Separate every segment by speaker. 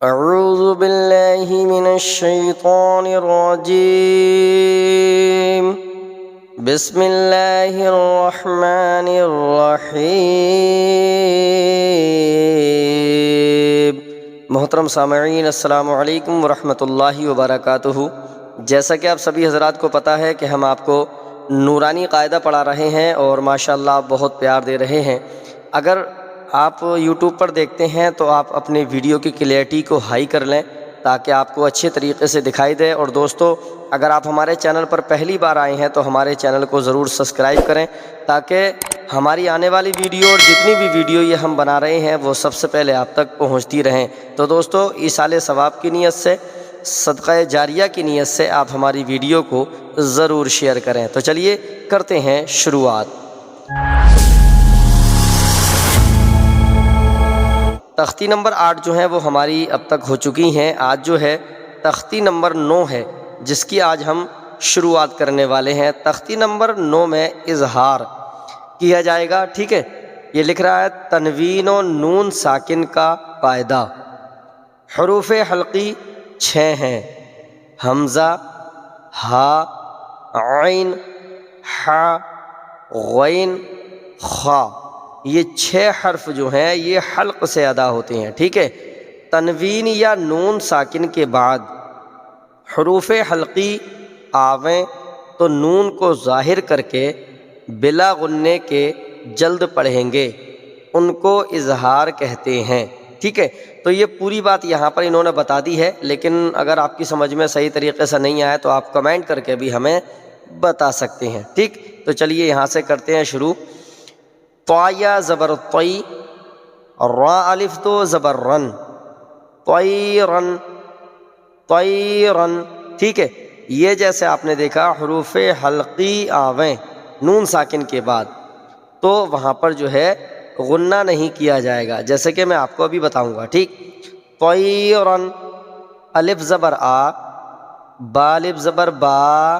Speaker 1: اعوذ باللہ من الشیطان الرجیم بسم اللہ الرحمن الرحیم۔ محترم سامعین، السلام علیکم ورحمۃ اللہ وبرکاتہ۔ جیسا کہ آپ سبھی حضرات کو پتہ ہے کہ ہم آپ کو نورانی قاعدہ پڑھا رہے ہیں اور ماشاءاللہ آپ بہت پیار دے رہے ہیں۔ اگر آپ یوٹیوب پر دیکھتے ہیں تو آپ اپنے ویڈیو کی کلیئرٹی کو ہائی کر لیں تاکہ آپ کو اچھے طریقے سے دکھائی دے۔ اور دوستو، اگر آپ ہمارے چینل پر پہلی بار آئے ہیں تو ہمارے چینل کو ضرور سبسکرائب کریں تاکہ ہماری آنے والی ویڈیو اور جتنی بھی ویڈیو یہ ہم بنا رہے ہیں وہ سب سے پہلے آپ تک پہنچتی رہیں۔ تو دوستو، ایصال ثواب کی نیت سے، صدقہ جاریہ کی نیت سے آپ ہماری ویڈیو کو ضرور شیئر کریں۔ تو چلیے کرتے ہیں شروعات۔ تختی نمبر 8 جو ہے وہ ہماری اب تک ہو چکی ہیں۔ آج جو ہے تختی نمبر 9 ہے جس کی آج ہم شروعات کرنے والے ہیں۔ تختی نمبر 9 میں اظہار کیا جائے گا، ٹھیک ہے۔ یہ لکھ رہا ہے تنوین و نون ساکن کا قاعدہ۔ حروف حلقی 6 ہیں: حمزہ، ہا، عین، حا، غین، خا۔ یہ 6 حرف جو ہیں یہ حلق سے ادا ہوتے ہیں، ٹھیک ہے۔ تنوین یا نون ساکن کے بعد حروف حلقی آویں تو نون کو ظاہر کر کے بلا غننے کے جلد پڑھیں گے، ان کو اظہار کہتے ہیں، ٹھیک ہے۔ تو یہ پوری بات یہاں پر انہوں نے بتا دی ہے، لیکن اگر آپ کی سمجھ میں صحیح طریقے سے نہیں آیا تو آپ کمنٹ کر کے بھی ہمیں بتا سکتے ہیں، ٹھیک۔ تو چلیے یہاں سے کرتے ہیں شروع۔ طا زبر طی، را الف تو زبر رن، طیرن، طیرن، ٹھیک ہے۔ یہ جیسے آپ نے دیکھا حروف حلقی آویں نون ساکن کے بعد تو وہاں پر جو ہے غنہ نہیں کیا جائے گا، جیسے کہ میں آپ کو ابھی بتاؤں گا، ٹھیک۔ طیرن، الف زبر آ، با الف زبر با،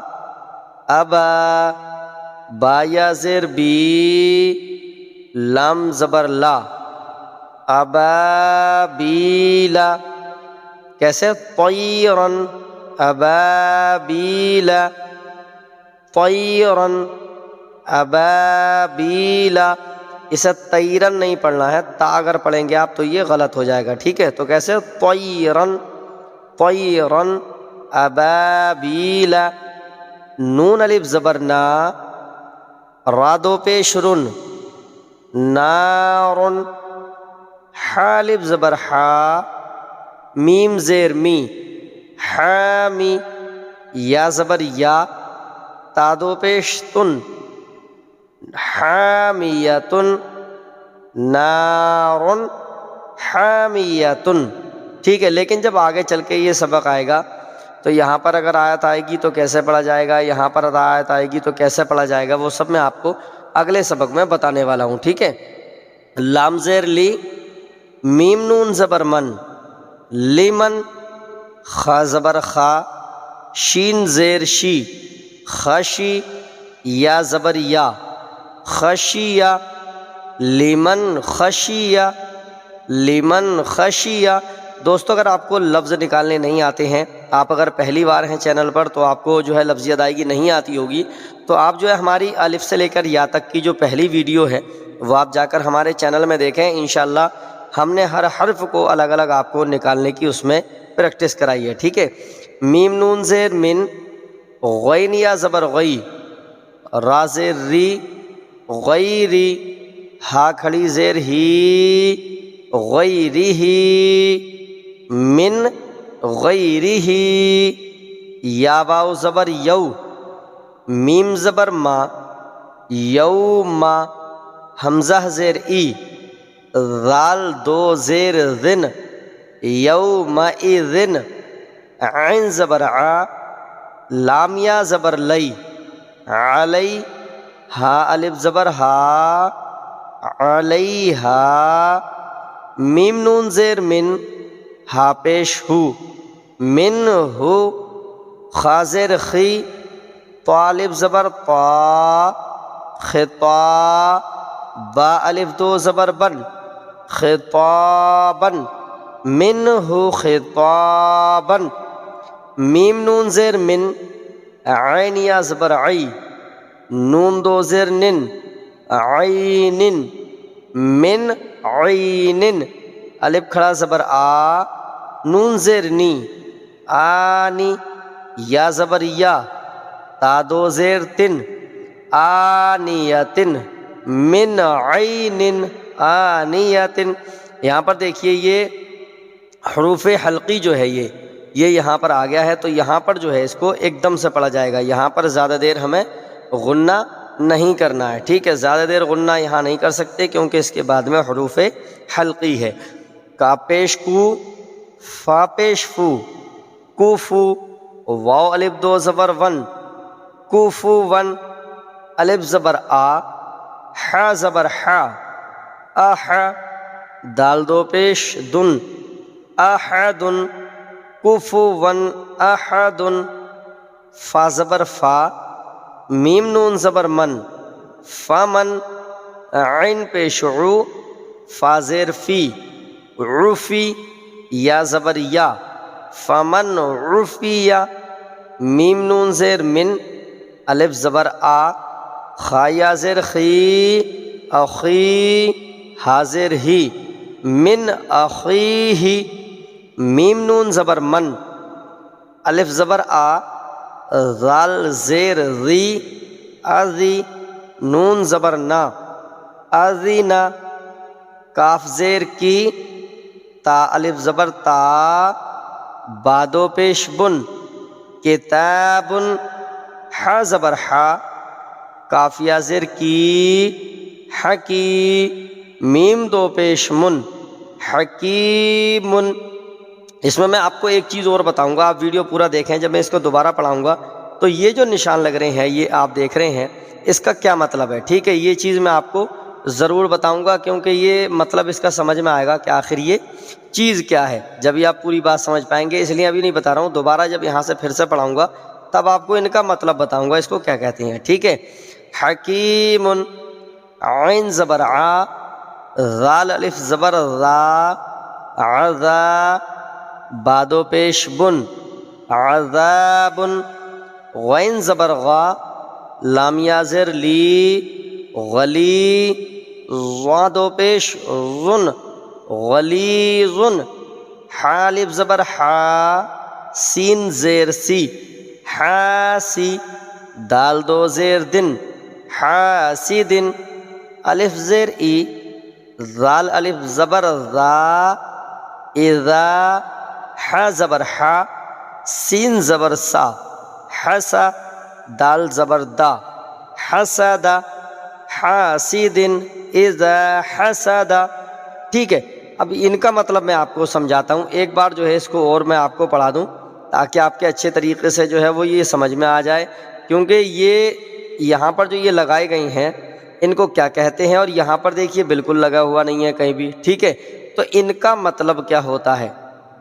Speaker 1: ابا، با یا زیر بی، لام زبر لا، ابابیلا۔ کیسے؟ طیرن، ابابیلا، طیرن، ابابیلا۔ اسے طیرن نہیں پڑھنا ہے، تا اگر پڑھیں گے آپ تو یہ غلط ہو جائے گا، ٹھیک ہے۔ تو کیسے؟ طیرن، طیرن، ابابیلا۔ نون الف زبر نا، را دو پیش رن، نارن، حا الف زبر حا، میم زیر می، حامی، یا زبر یا، تا دو پیش تن، حامیتن، نارن، حامیتن، ٹھیک ہے۔ لیکن جب آگے چل کے یہ سبق آئے گا تو یہاں پر اگر آیت آئے گی تو کیسے پڑھا جائے گا، یہاں پر آیت آئے گی تو کیسے پڑھا جائے گا، وہ سب میں آپ کو اگلے سبق میں بتانے والا ہوں، ٹھیک ہے۔ لام زیر لی، میم نون زبر من، لیمن، خا زبر خا، شین زیر شی، خشی، یا زبر یا، خشیہ، لیمن خشیہ، لیمن خشیہ۔ دوستو، اگر آپ کو لفظ نکالنے نہیں آتے ہیں، آپ اگر پہلی بار ہیں چینل پر تو آپ کو جو ہے لفظی ادائیگی نہیں آتی ہوگی، تو آپ جو ہے ہماری الف سے لے کر یا تک کی جو پہلی ویڈیو ہے وہ آپ جا کر ہمارے چینل میں دیکھیں۔ انشاءاللہ ہم نے ہر حرف کو الگ الگ آپ کو نکالنے کی اس میں پریکٹس کرائی ہے، ٹھیک ہے۔ میم نون زیر من، غین یا زبر غی، را زیر ری، غیری، ہا کھڑی زیر ہی، غیری ہی، من غیری ہی، یا واو زبر یو، میم زبر ما، یوما، حمزہ زیر ای، ذال دو زیر ذن، یومئذن، عین زبر ع، لام یا زبر لی، علی، ہا الف زبر ہا، علیہا، میم نون زیر من، ہا پیش ہو، من ہو، خا زیر خی، طا الف زبر طا، خطا، با الف دو زبر بن، خطابن، منہ خطابا، میم نون زیر من، عین یا زبر عی، نون دو زیر نن، عین، من عین، الف کھڑا زبر آ، نون زیر نی، آنی، یا زبر یا، تا دو زیر تن، آنیتن، من عین آنیتن۔ یہاں پر دیکھیے یہ حروف حلقی جو ہے یہ یہاں پر آ گیا ہے، تو یہاں پر جو ہے اس کو ایک دم سے پڑھا جائے گا، یہاں پر زیادہ دیر ہمیں غنہ نہیں کرنا ہے، ٹھیک ہے، زیادہ دیر غنہ یہاں نہیں کر سکتے کیونکہ اس کے بعد میں حروف حلقی ہے۔ کاف پیش کو، فا پیش فو، کوفو، واو الف دو زبر ون، کوفو ون، الف زبر آ، حا زبر حا، احا، دال دو پیش دن، احدن، کفوا احد، فا زبر فا، میم نون زبر من، فمن، عین پیش عو، فا زیر فی، عفی، یا زبر یا، فمن عفی، میم نون زیر من، الف زبر آ، خا یا زیر خی، اخی، حاضر ہی، من اخیہ، میم نون زبر من، الف زبر آ، ذال زیر ذی، اذی، نون زبر نا، اذینا، کاف زیر کی، تا الف زبر تا، بادو پیش بن، کتاب، حا زبر حا، کاف یا زیر کی، حکی، میم دو پیش من، حکیم۔ اس میں آپ کو ایک چیز اور بتاؤں گا، آپ ویڈیو پورا دیکھیں، جب میں اس کو دوبارہ پڑھاؤں گا تو یہ جو نشان لگ رہے ہیں یہ آپ دیکھ رہے ہیں، اس کا کیا مطلب ہے، ٹھیک ہے، یہ چیز میں آپ کو ضرور بتاؤں گا کیونکہ یہ مطلب اس کا سمجھ میں آئے گا کہ آخر یہ چیز کیا ہے، جب یہ آپ پوری بات سمجھ پائیں گے، اس لیے ابھی نہیں بتا رہا ہوں، دوبارہ جب یہاں سے پھر سے پڑھاؤں گا تب آپ کو ان کا مطلب بتاؤں گا اس کو کیا کہتے ہیں، ٹھیک ہے۔ حکیم، عین زبر آ، ذال الف زبر ذا، عذا، بادو پیش بن، عذاب، غین زبر غا، لام یا زیر لی، غلی، ضادو پیش ظن، غلیظ، حا الف زبر حا، سین زیر سی، حاسی، دال دو زیر دن، حاسدن، الف زیر ای، ذال الف زبر ذا، اذا، حا زبر حا، سین زبر سا، حسا، دال زبر دا، حسد، حاسد، اذا حسد، ٹھیک ہے۔ اب ان کا مطلب میں آپ کو سمجھاتا ہوں، ایک بار جو ہے اس کو اور میں آپ کو پڑھا دوں تاکہ آپ کے اچھے طریقے سے جو ہے وہ یہ سمجھ میں آ جائے، کیونکہ یہ یہاں پر جو یہ لگائی گئی ہیں ان کو کیا کہتے ہیں، اور یہاں پر دیکھیے بالکل لگا ہوا نہیں ہے کہیں بھی، ٹھیک ہے، تو ان کا مطلب کیا ہوتا ہے،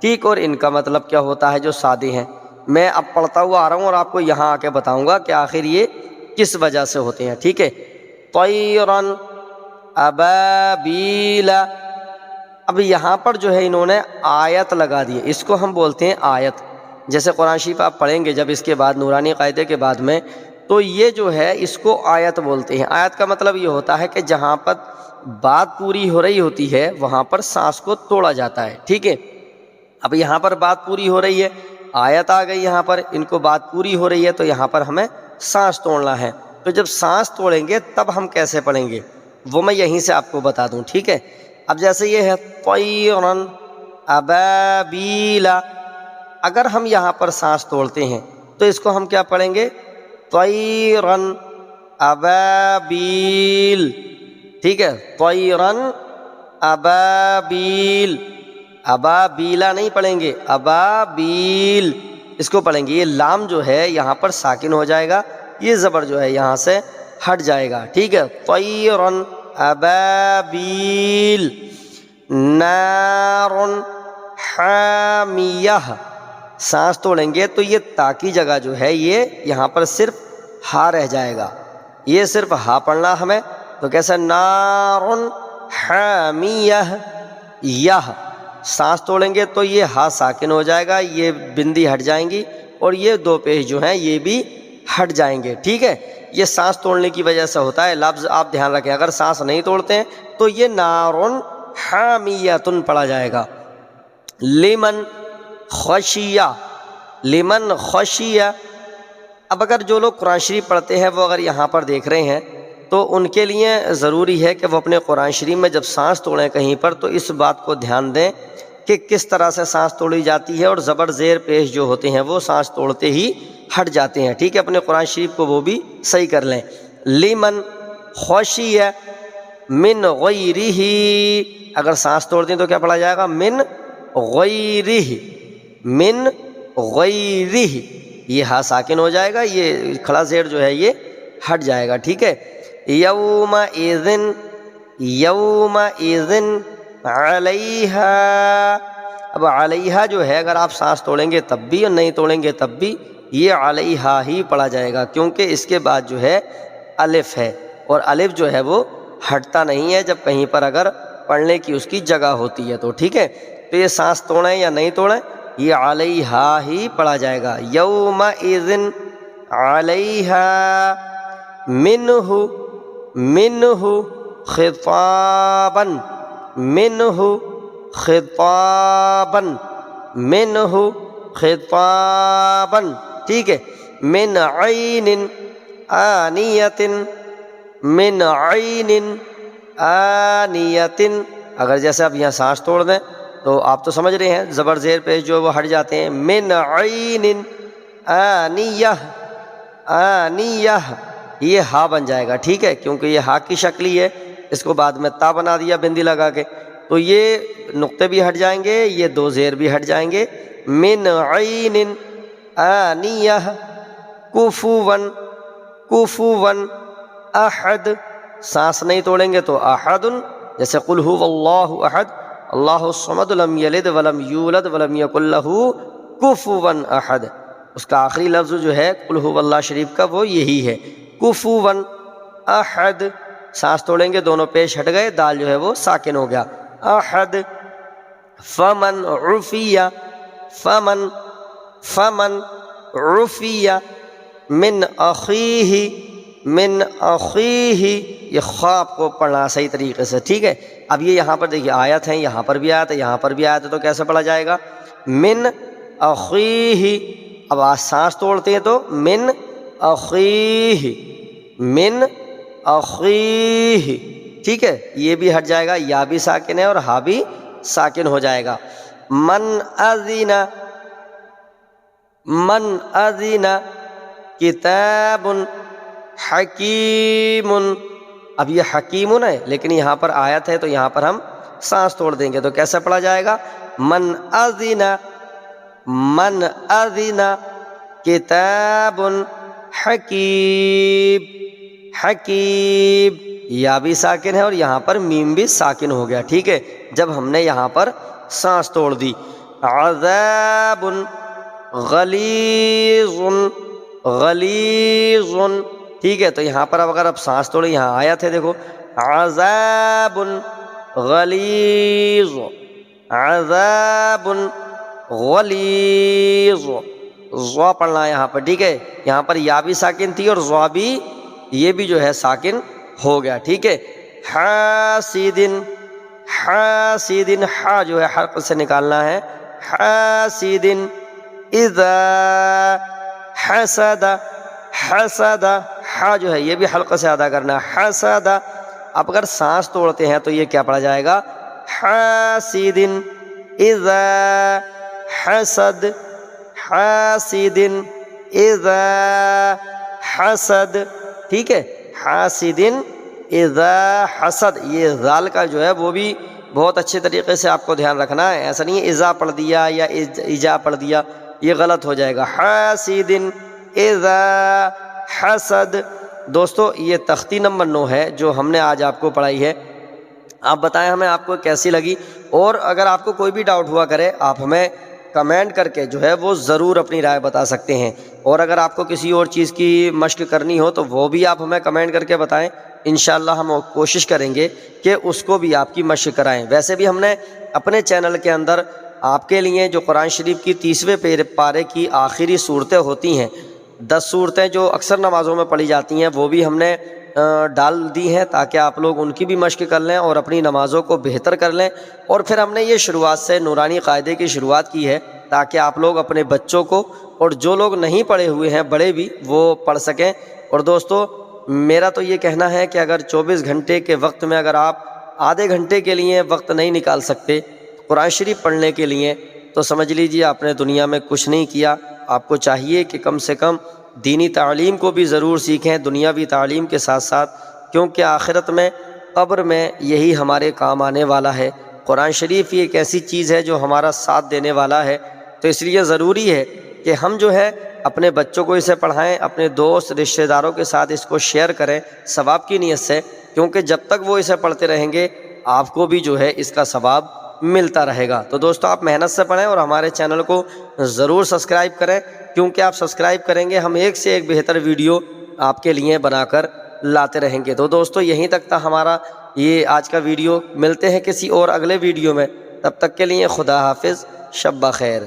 Speaker 1: ٹھیک، اور ان کا مطلب کیا ہوتا ہے جو سادے ہیں، میں اب پڑھتا ہوا آ رہا ہوں اور آپ کو یہاں آ کے بتاؤں گا کہ آخر یہ کس وجہ سے ہوتے ہیں، ٹھیک ہے۔ طیرن، ابابیل، اب یہاں پر جو ہے انہوں نے آیت لگا دی ہے، اس کو ہم بولتے ہیں آیت، جیسے قرآن شریف آپ پڑھیں گے جب اس کے بعد نورانی قاعدے کے بعد میں، تو یہ جو ہے اس کو آیت بولتے ہیں۔ آیت کا مطلب یہ ہوتا ہے کہ جہاں پر بات پوری ہو رہی ہوتی ہے وہاں پر سانس کو توڑا جاتا ہے، ٹھیک ہے۔ اب یہاں پر بات پوری ہو رہی ہے، آیت آ گئی، یہاں پر ان کو بات پوری ہو رہی ہے تو یہاں پر ہمیں سانس توڑنا ہے، تو جب سانس توڑیں گے تب ہم کیسے پڑھیں گے وہ میں یہیں سے آپ کو بتا دوں، ٹھیک ہے۔ اب جیسے یہ ہے طیرن ابابیل، اگر ہم یہاں پر سانس توڑتے ہیں تو اس کو ہم کیا پڑھیں گے، طیرن ابابیل، ٹھیک ہے، طیرن ابابیل، ابابیلا نہیں پڑھیں گے، ابابیل اس کو پڑھیں گے، یہ لام جو ہے یہاں پر ساکن ہو جائے گا، یہ زبر جو ہے یہاں سے ہٹ جائے گا، ٹھیک ہے۔ طیرن ابابیل، نار حامیہ، سانس توڑیں گے تو یہ تا کی جگہ جو ہے یہ یہاں پر صرف ہا رہ جائے گا، یہ صرف ہا پڑھنا ہمیں، تو کیسے، نار حامیہ، یہ سانس توڑیں گے تو یہ ہا ساکن ہو جائے گا، یہ بندی ہٹ جائیں گی اور یہ دو پیش جو ہیں یہ بھی ہٹ جائیں گے، ٹھیک ہے۔ یہ سانس توڑنے کی وجہ سے ہوتا ہے، لفظ آپ دھیان رکھیں، اگر سانس نہیں توڑتے ہیں تو یہ نارن حامیتن پڑھا جائے گا۔ لمن خشیہ، لمن خشیہ۔ اب اگر جو لوگ قرآن شریف پڑھتے ہیں وہ اگر یہاں پر دیکھ رہے ہیں تو ان کے لیے ضروری ہے کہ وہ اپنے قرآن شریف میں جب سانس توڑیں کہیں پر تو اس بات کو دھیان دیں کہ کس طرح سے سانس توڑی جاتی ہے، اور زبر زیر پیش جو ہوتے ہیں وہ سانس توڑتے ہی ہٹ جاتے ہیں، ٹھیک ہے۔ اپنے قرآن شریف کو وہ بھی صحیح کر لیں۔ لمن خشیہ من غیرہ، اگر سانس توڑ دیں تو کیا پڑھا جائے گا؟ من غیرہ، من غیرہ، یہ ہا ساکن ہو جائے گا، یہ کھڑا زیر جو ہے یہ ہٹ جائے گا، ٹھیک ہے۔ یومئذ، یومئذ علیہا، اب علیہا جو ہے اگر آپ سانس توڑیں گے تب بھی اور نہیں توڑیں گے تب بھی یہ علیہا ہی پڑھا جائے گا، کیونکہ اس کے بعد جو ہے الف ہے، اور الف جو ہے وہ ہٹتا نہیں ہے جب کہیں پر اگر پڑھنے کی اس کی جگہ ہوتی ہے تو، ٹھیک ہے۔ تو یہ سانس توڑیں یا نہیں توڑیں یہ علیہا ہی پڑھا جائے گا۔ یومئذ علیہا منہ، منہ خطابا، منہ خطابا، منہ خطابا، ٹھیک ہے۔ من عین آنیۃ، من عین آنیۃ، اگر جیسے آپ یہاں سانس توڑ دیں تو آپ تو سمجھ رہے ہیں زبر زیر پیش جو وہ ہٹ جاتے ہیں۔ من عین آنیہ، آنیہ، یہ ہا بن جائے گا، ٹھیک ہے، کیونکہ یہ ہا کی شکل ہی ہے، اس کو بعد میں تا بنا دیا بندی لگا کے، تو یہ نقطے بھی ہٹ جائیں گے، یہ دو زیر بھی ہٹ جائیں گے۔ من عین آنیہ کفوا، کفوا احد، سانس نہیں توڑیں گے تو احد، جیسے قل ھو اللہ احد، اللہ الصمد لم یلد ولم یولد ولم یکن لہ کفوا احد، اس کا آخری لفظ جو ہے قل ھو اللہ شریف کا وہ یہی ہے، کفوا احد، سانس توڑیں گے دونوں پیش ہٹ گئے، دال جو ہے وہ ساکن ہو گیا، احد۔ فمن عفیہ، فمن، فمن عفیہ من اخیہ، من اخیہ، یہ خواب کو پڑھنا صحیح طریقے سے، ٹھیک ہے۔ اب یہ یہاں پر دیکھیے آیت ہے، یہاں پر بھی آیت ہے، یہاں پر بھی آیت ہے، تو کیسے پڑھا جائے گا؟ من اخیہ، اب آج سانس توڑتے ہیں تو من اخیہ، من اخیہ، ٹھیک ہے، یہ بھی ہٹ جائے گا، یا بھی ساکن ہے اور ہا بھی ساکن ہو جائے گا۔ من اذن، من اذن کتاب حکیم، اب یہ حکیم ہے لیکن یہاں پر آیت ہے تو یہاں پر ہم سانس توڑ دیں گے، تو کیسے پڑھا جائے گا؟ من اذن، من اذن کتاب حکیم، حکیم، یا بھی ساکن ہے اور یہاں پر میم بھی ساکن ہو گیا، ٹھیک ہے، جب ہم نے یہاں پر سانس توڑ دی۔ عذاب غلیظ، غلیظ، ٹھیک ہے، تو یہاں پر اب اگر آپ سانس توڑیں، یہاں آیت ہے دیکھو، عذاب غلیظ، عذاب غلیظ، ضا پڑھنا ہے یہاں پر، ٹھیک ہے، یہاں پر یا بھی ساکن تھی اور ضا بھی، یہ بھی جو ہے ساکن ہو گیا، ٹھیک ہے۔ حاسد، حاسد، ہا جو ہے حلق سے نکالنا ہے، حاسد اذا حسد، حسد، ہا جو ہے یہ بھی حلق سے ادا کرنا ہے، حسد، اب اگر سانس توڑتے ہیں تو یہ کیا پڑھا جائے گا؟ حاسد اذا حسد، حاسد اذا حسد، ٹھیک ہے، حاسد اذا حسد، یہ ذال کا جو ہے وہ بھی بہت اچھے طریقے سے آپ کو دھیان رکھنا ہے، ایسا نہیں ہے اذا پڑھ دیا یا ایجا پڑھ دیا، یہ غلط ہو جائے گا، حاسد اذا حسد۔ دوستو یہ تختی نمبر 9 ہے جو ہم نے آج آپ کو پڑھائی ہے، آپ بتائیں ہمیں آپ کو کیسی لگی، اور اگر آپ کو کوئی بھی ڈاؤٹ ہوا کرے آپ ہمیں کمنٹ کر کے جو ہے وہ ضرور اپنی رائے بتا سکتے ہیں، اور اگر آپ کو کسی اور چیز کی مشق کرنی ہو تو وہ بھی آپ ہمیں کمنٹ کر کے بتائیں، انشاءاللہ ہم کوشش کریں گے کہ اس کو بھی آپ کی مشق کرائیں۔ ویسے بھی ہم نے اپنے چینل کے اندر آپ کے لیے جو قرآن شریف کی 30ویں پارے کی آخری صورتیں ہوتی ہیں، 10 صورتیں جو اکثر نمازوں میں پڑھی جاتی ہیں، وہ بھی ہم نے ڈال دی ہیں تاکہ آپ لوگ ان کی بھی مشق کر لیں اور اپنی نمازوں کو بہتر کر لیں۔ اور پھر ہم نے یہ شروعات سے نورانی قاعدے کی شروعات کی ہے تاکہ آپ لوگ اپنے بچوں کو، اور جو لوگ نہیں پڑھے ہوئے ہیں بڑے بھی، وہ پڑھ سکیں۔ اور دوستو میرا تو یہ کہنا ہے کہ اگر 24 گھنٹے کے وقت میں اگر آپ آدھے گھنٹے کے لیے وقت نہیں نکال سکتے قرآن شریف پڑھنے کے لیے، تو سمجھ لیجیے آپ نے دنیا میں کچھ نہیں کیا۔ آپ کو چاہیے کہ کم سے کم دینی تعلیم کو بھی ضرور سیکھیں، دنیاوی تعلیم کے ساتھ ساتھ، کیونکہ آخرت میں قبر میں یہی ہمارے کام آنے والا ہے۔ قرآن شریف یہ ایک ایسی چیز ہے جو ہمارا ساتھ دینے والا ہے، تو اس لیے ضروری ہے کہ ہم جو ہے اپنے بچوں کو اسے پڑھائیں، اپنے دوست رشتہ داروں کے ساتھ اس کو شیئر کریں ثواب کی نیت سے، کیونکہ جب تک وہ اسے پڑھتے رہیں گے آپ کو بھی جو ہے اس کا ثواب ملتا رہے گا۔ تو دوستو آپ محنت سے پڑھیں اور ہمارے چینل کو ضرور سبسکرائب کریں، کیونکہ آپ سبسکرائب کریں گے ہم ایک سے ایک بہتر ویڈیو آپ کے لیے بنا کر لاتے رہیں گے۔ تو دوستو یہیں تک تھا ہمارا یہ آج کا ویڈیو، ملتے ہیں کسی اور اگلے ویڈیو میں، تب تک کے لیے خدا حافظ، شب بخیر۔